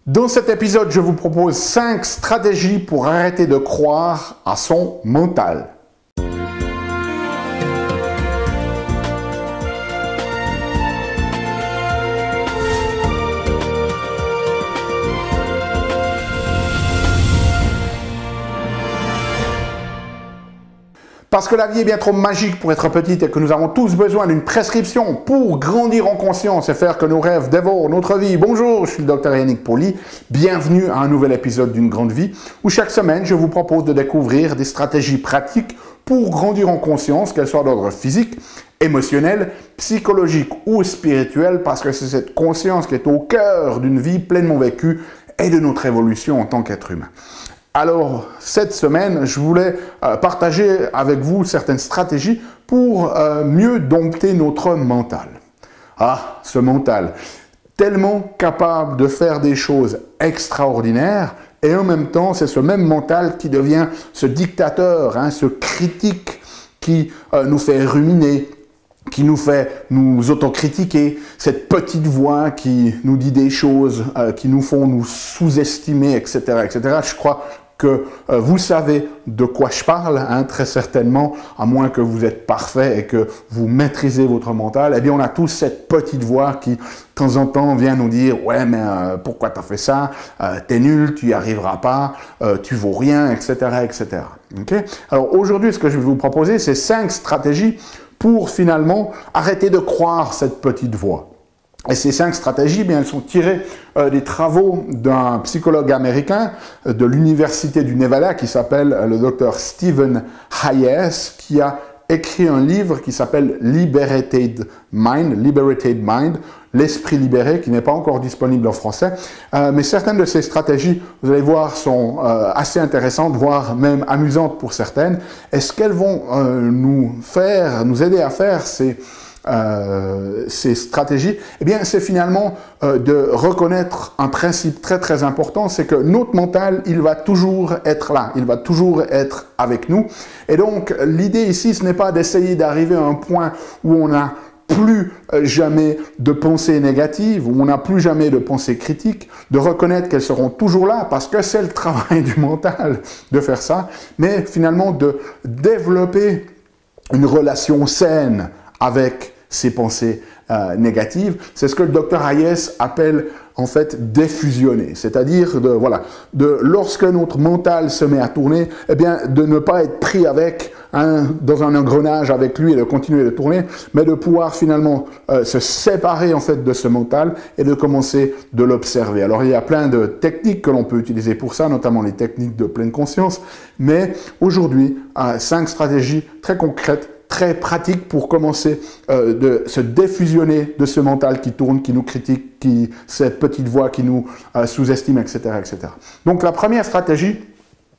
Dans cet épisode, je vous propose 5 stratégies pour arrêter de croire à son mental. Parce que la vie est bien trop magique pour être petite et que nous avons tous besoin d'une prescription pour grandir en conscience et faire que nos rêves dévorent notre vie. Bonjour, je suis le Dr Yannick Pauly. Bienvenue à un nouvel épisode d'une grande vie où chaque semaine, je vous propose de découvrir des stratégies pratiques pour grandir en conscience, qu'elles soient d'ordre physique, émotionnel, psychologique ou spirituel, parce que c'est cette conscience qui est au cœur d'une vie pleinement vécue et de notre évolution en tant qu'être humain. Alors, cette semaine, je voulais partager avec vous certaines stratégies pour mieux dompter notre mental. Ah, ce mental, tellement capable de faire des choses extraordinaires, et en même temps, c'est ce même mental qui devient ce dictateur, ce critique qui nous fait ruminer, qui nous fait nous autocritiquer, cette petite voix qui nous dit des choses, qui nous font nous sous-estimer, etc., etc. Je crois que vous savez de quoi je parle, très certainement, à moins que vous êtes parfait et que vous maîtrisez votre mental. Eh bien, on a tous cette petite voix qui, de temps en temps, vient nous dire « Ouais, mais pourquoi tu as fait ça? T'es nul, tu n'y arriveras pas, tu vaux rien, etc. etc. » Okay? Alors, aujourd'hui, ce que je vais vous proposer, c'est 5 stratégies pour, finalement, arrêter de croire cette petite voix. Et ces 5 stratégies, bien, elles sont tirées des travaux d'un psychologue américain de l'université du Nevada qui s'appelle le Dr Stephen Hayes, qui a écrit un livre qui s'appelle Liberated Mind, l'esprit libéré, qui n'est pas encore disponible en français. Mais certaines de ces stratégies, vous allez voir, sont assez intéressantes, voire même amusantes pour certaines. Et ce qu'elles vont nous aider à faire, ces stratégies, eh bien, c'est finalement de reconnaître un principe très très important, c'est que notre mental, il va toujours être là, il va toujours être avec nous. Et donc, l'idée ici, ce n'est pas d'essayer d'arriver à un point où on n'a plus jamais de pensées négatives, où on n'a plus jamais de pensées critiques, de reconnaître qu'elles seront toujours là, parce que c'est le travail du mental de faire ça, mais finalement de développer une relation saine avec ces pensées négatives. C'est ce que le Dr Hayes appelle en fait défusionner, c'est-à-dire lorsque notre mental se met à tourner, eh bien de ne pas être pris avec dans un engrenage avec lui et de continuer de tourner, mais de pouvoir finalement se séparer en fait de ce mental et de commencer de l'observer. Alors il y a plein de techniques que l'on peut utiliser pour ça, notamment les techniques de pleine conscience, mais aujourd'hui 5 stratégies très concrètes, très pratique pour commencer de se défusionner de ce mental qui tourne, qui nous critique, cette petite voix qui nous sous-estime, etc., etc. Donc la première stratégie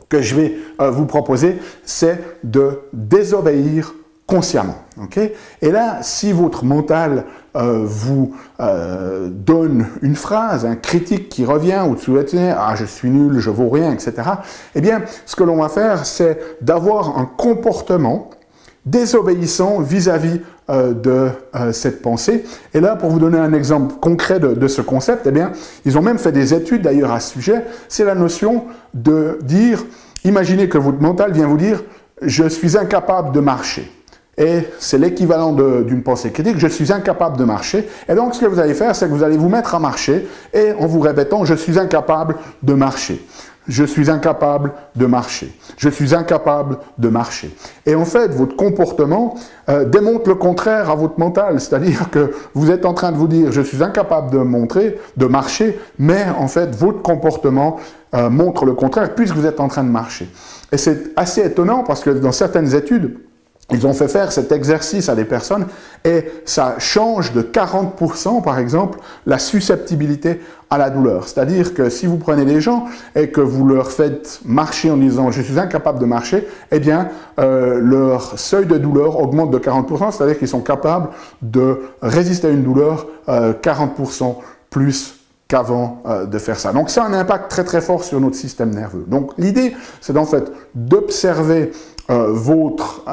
que je vais vous proposer, c'est de désobéir consciemment. Okay? Et là, si votre mental vous donne une phrase, un critique qui revient, ou vous souhaitez « Ah, je suis nul, je vaux rien, etc. » Eh bien, ce que l'on va faire, c'est d'avoir un comportement désobéissant vis-à-vis de cette pensée. Et là, pour vous donner un exemple concret de ce concept, eh bien, ils ont même fait des études d'ailleurs à ce sujet, c'est la notion de dire, imaginez que votre mental vient vous dire « je suis incapable de marcher ». Et c'est l'équivalent d'une pensée critique, je suis incapable de marcher. Et donc, ce que vous allez faire, c'est que vous allez vous mettre à marcher et en vous répétant, je suis incapable de marcher. Je suis incapable de marcher. Je suis incapable de marcher. Et en fait, votre comportement démontre le contraire à votre mental. C'est-à-dire que vous êtes en train de vous dire, je suis incapable de marcher, mais en fait, votre comportement montre le contraire puisque vous êtes en train de marcher. Et c'est assez étonnant parce que dans certaines études, ils ont fait faire cet exercice à des personnes et ça change de 40%, par exemple, la susceptibilité à la douleur. C'est-à-dire que si vous prenez des gens et que vous leur faites marcher en disant « je suis incapable de marcher », eh bien, leur seuil de douleur augmente de 40%, c'est-à-dire qu'ils sont capables de résister à une douleur 40% plus qu'avant de faire ça. Donc ça a un impact très très fort sur notre système nerveux. Donc l'idée, c'est en fait d'observer votre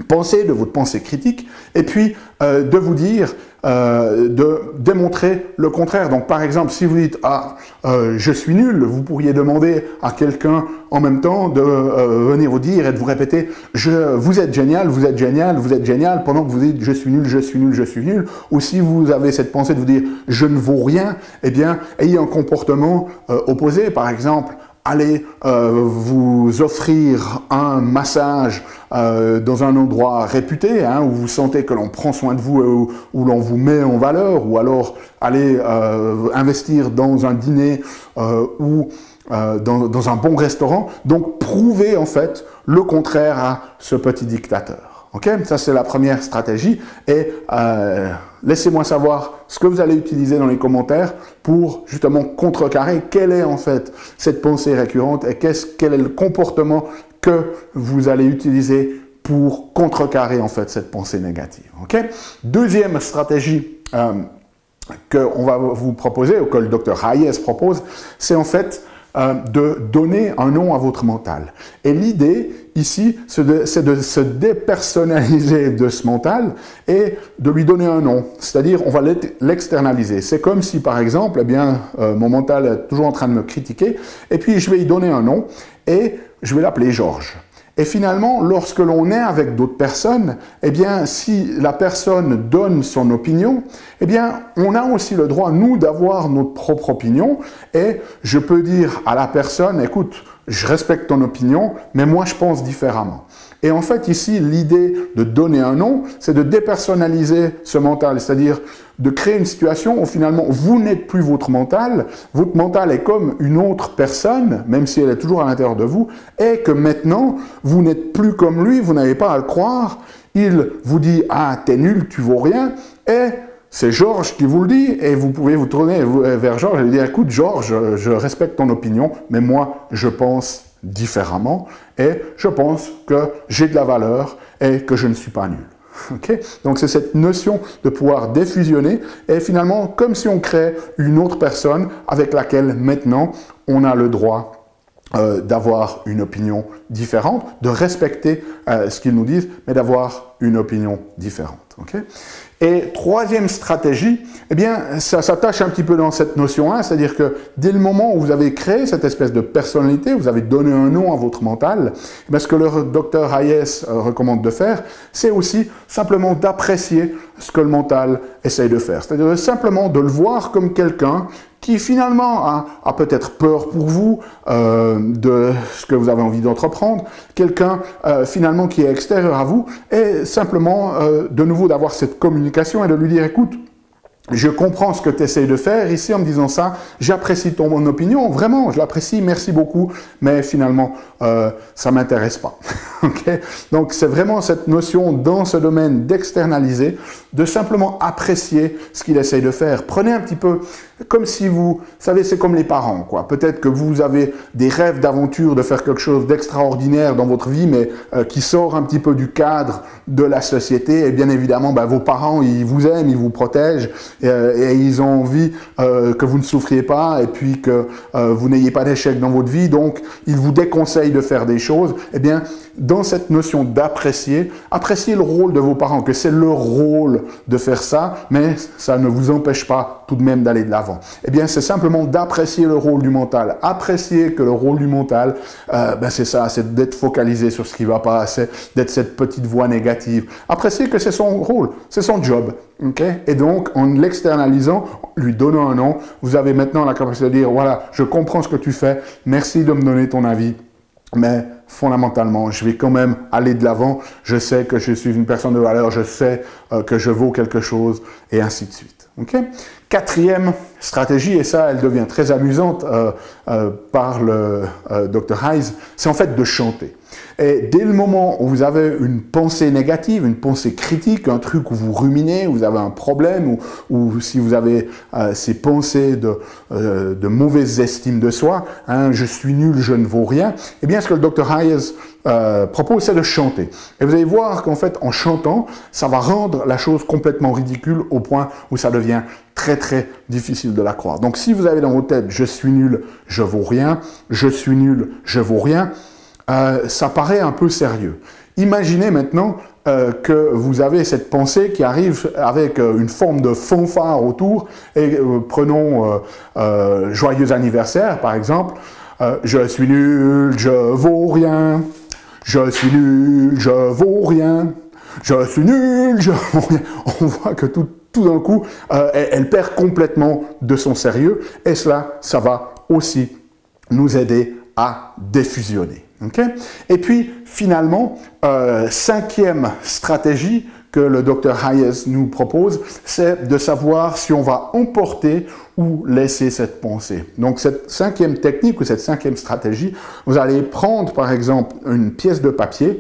pensée, de votre pensée critique, et puis de vous dire, de démontrer le contraire. Donc par exemple, si vous dites « Ah, je suis nul », vous pourriez demander à quelqu'un en même temps de venir vous dire et de vous répéter « Vous êtes génial, vous êtes génial, vous êtes génial », pendant que vous dites « Je suis nul, je suis nul, je suis nul ». Ou si vous avez cette pensée de vous dire « Je ne vaux rien », eh bien, ayez un comportement opposé. Par exemple, allez vous offrir un massage dans un endroit réputé, où vous sentez que l'on prend soin de vous, où l'on vous met en valeur, ou alors allez investir dans un dîner ou dans un bon restaurant. Donc, prouvez en fait le contraire à ce petit dictateur. Ok, ça c'est la première stratégie et laissez-moi savoir ce que vous allez utiliser dans les commentaires pour justement contrecarrer quelle est en fait cette pensée récurrente et quel est le comportement que vous allez utiliser pour contrecarrer en fait cette pensée négative. Ok, deuxième stratégie qu'on va vous proposer, ou que le Dr Hayes propose, c'est en fait de donner un nom à votre mental. Et l'idée ici, c'est de se dépersonnaliser de ce mental et de lui donner un nom. C'est-à-dire, on va l'externaliser. C'est comme si, par exemple, eh bien, mon mental est toujours en train de me critiquer, et puis je vais y donner un nom, et je vais l'appeler Georges. Et finalement, lorsque l'on est avec d'autres personnes, eh bien, si la personne donne son opinion, eh bien, on a aussi le droit, nous, d'avoir notre propre opinion. Et je peux dire à la personne, écoute, je respecte ton opinion, mais moi, je pense différemment. Et en fait, ici, l'idée de donner un nom, c'est de dépersonnaliser ce mental, c'est-à-dire de créer une situation où finalement, vous n'êtes plus votre mental est comme une autre personne, même si elle est toujours à l'intérieur de vous, et que maintenant, vous n'êtes plus comme lui, vous n'avez pas à le croire, il vous dit « Ah, t'es nul, tu vaux rien », et c'est Georges qui vous le dit, et vous pouvez vous tourner vers Georges et lui dire « Écoute, Georges, je respecte ton opinion, mais moi, je pense différemment, et je pense que j'ai de la valeur et que je ne suis pas nul. » Okay? Donc c'est cette notion de pouvoir défusionner et finalement comme si on crée une autre personne avec laquelle maintenant on a le droit d'avoir une opinion différente, de respecter ce qu'ils nous disent, mais d'avoir une opinion différente. Okay? Et troisième stratégie, eh bien, ça s'attache un petit peu dans cette notion-là, c'est-à-dire que dès le moment où vous avez créé cette espèce de personnalité, vous avez donné un nom à votre mental, eh bien, ce que le Dr Hayes recommande de faire, c'est aussi simplement d'apprécier ce que le mental essaye de faire. C'est-à-dire simplement de le voir comme quelqu'un qui finalement a peut-être peur pour vous de ce que vous avez envie d'entreprendre, quelqu'un finalement qui est extérieur à vous, et simplement de nouveau d'avoir cette communication et de lui dire « Écoute, je comprends ce que tu essayes de faire ici en me disant ça, j'apprécie ton opinion, vraiment, je l'apprécie, merci beaucoup, mais finalement, ça ne m'intéresse pas. » Okay? Donc, c'est vraiment cette notion dans ce domaine d'externaliser, de simplement apprécier ce qu'il essaye de faire. Prenez un petit peu, comme si vous savez, c'est comme les parents, quoi. Peut-être que vous avez des rêves d'aventure, de faire quelque chose d'extraordinaire dans votre vie, mais qui sort un petit peu du cadre de la société. Et bien évidemment, vos parents, ils vous aiment, ils vous protègent, et ils ont envie que vous ne souffriez pas, et puis que vous n'ayez pas d'échec dans votre vie. Donc, ils vous déconseillent de faire des choses. Eh bien, dans cette notion d'apprécier, appréciez le rôle de vos parents, que c'est leur rôle de faire ça, mais ça ne vous empêche pas tout de même d'aller de l'avant. Eh bien, c'est simplement d'apprécier le rôle du mental. Apprécier que le rôle du mental, c'est ça, c'est d'être focalisé sur ce qui ne va pas, c'est d'être cette petite voix négative. Apprécier que c'est son rôle, c'est son job. Okay? Et donc, en l'externalisant, lui donnant un nom, vous avez maintenant la capacité de dire, voilà, je comprends ce que tu fais, merci de me donner ton avis, mais fondamentalement, je vais quand même aller de l'avant, je sais que je suis une personne de valeur, je sais que je vaux quelque chose, et ainsi de suite. Okay? Quatrième stratégie, et ça, elle devient très amusante par le Dr Hayes, c'est en fait de chanter. Et dès le moment où vous avez une pensée négative, une pensée critique, un truc où vous ruminez, où vous avez un problème, ou si vous avez ces pensées de mauvaise estime de soi, je suis nul, je ne vaux rien, eh bien ce que le Dr Hayes propose, c'est de chanter. Et vous allez voir qu'en fait, en chantant, ça va rendre la chose complètement ridicule au point où ça devient très très difficile de la croire. Donc si vous avez dans votre tête « je suis nul, je vaux rien »,« je suis nul, je vaux rien », ça paraît un peu sérieux. Imaginez maintenant que vous avez cette pensée qui arrive avec une forme de fanfare autour, et prenons joyeux anniversaire par exemple, je suis nul, je vaux rien, je suis nul, je vaux rien, je suis nul, je vaux rien. On voit que tout d'un coup, elle perd complètement de son sérieux, et cela, ça va aussi nous aider à défusionner. Okay? Et puis, finalement, cinquième stratégie que le Dr. Hayes nous propose, c'est de savoir si on va emporter ou laisser cette pensée. Donc, cette cinquième technique ou cette cinquième stratégie, vous allez prendre, par exemple, une pièce de papier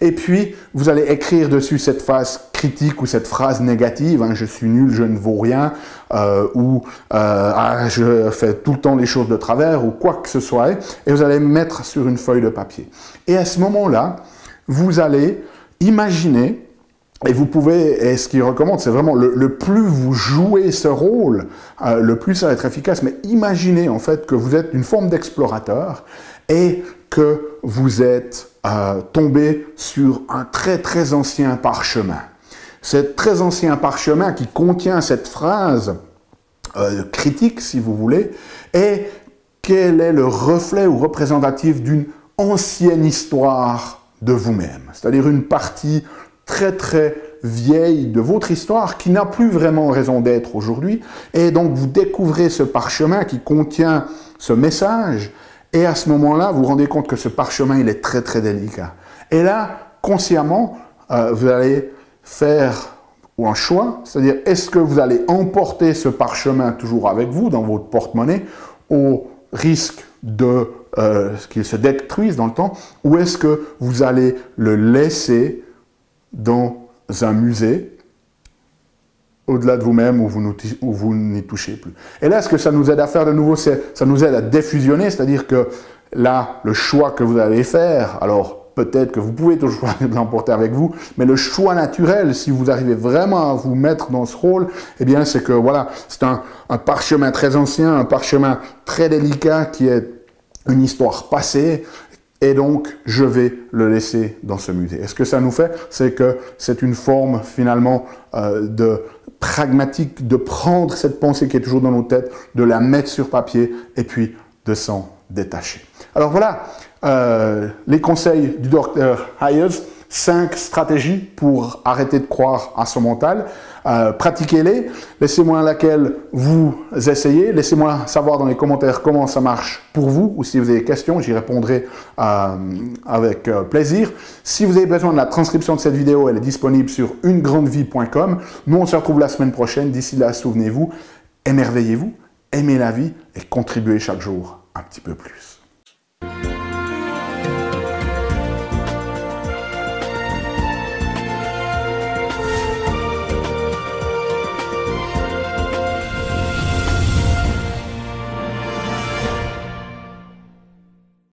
et puis vous allez écrire dessus cette phrase critique ou cette phrase négative, hein, « je suis nul, je ne vaux rien » ou ah, « je fais tout le temps les choses de travers » ou quoi que ce soit, et vous allez mettre sur une feuille de papier. Et à ce moment-là, vous allez imaginer, et vous pouvez, et ce qu'il recommande, c'est vraiment le plus vous jouez ce rôle, le plus ça va être efficace, mais imaginez en fait que vous êtes une forme d'explorateur et que vous êtes tombé sur un très très ancien parchemin. C'est très ancien parchemin qui contient cette phrase critique, si vous voulez, et quel est le reflet ou représentatif d'une ancienne histoire de vous-même, c'est-à-dire une partie très très vieille de votre histoire qui n'a plus vraiment raison d'être aujourd'hui, et donc vous découvrez ce parchemin qui contient ce message, et à ce moment-là, vous vous rendez compte que ce parchemin, il est très très délicat. Et là, consciemment, vous allez faire un choix, c'est-à-dire est-ce que vous allez emporter ce parchemin toujours avec vous dans votre porte-monnaie au risque de qu'il se détruise dans le temps, ou est-ce que vous allez le laisser dans un musée au-delà de vous-même où vous n'y touchez plus. Et là, ce que ça nous aide à faire de nouveau, ça nous aide à défusionner, c'est-à-dire que là, le choix que vous allez faire, alors peut-être que vous pouvez toujours l'emporter avec vous, mais le choix naturel, si vous arrivez vraiment à vous mettre dans ce rôle, eh bien, c'est que voilà, c'est un parchemin très ancien, un parchemin très délicat qui est une histoire passée, et donc je vais le laisser dans ce musée. Et ce que ça nous fait, c'est que c'est une forme finalement de pragmatique, de prendre cette pensée qui est toujours dans nos têtes, de la mettre sur papier et puis de s'en détacher. Alors voilà les conseils du Dr. Hayes, 5 stratégies pour arrêter de croire à son mental. Pratiquez-les, laissez-moi laquelle vous essayez, laissez-moi savoir dans les commentaires comment ça marche pour vous, ou si vous avez des questions, j'y répondrai avec plaisir. Si vous avez besoin de la transcription de cette vidéo, elle est disponible sur unegrandevie.com. Nous, on se retrouve la semaine prochaine. D'ici là, souvenez-vous, émerveillez-vous, aimez la vie et contribuez chaque jour un petit peu plus.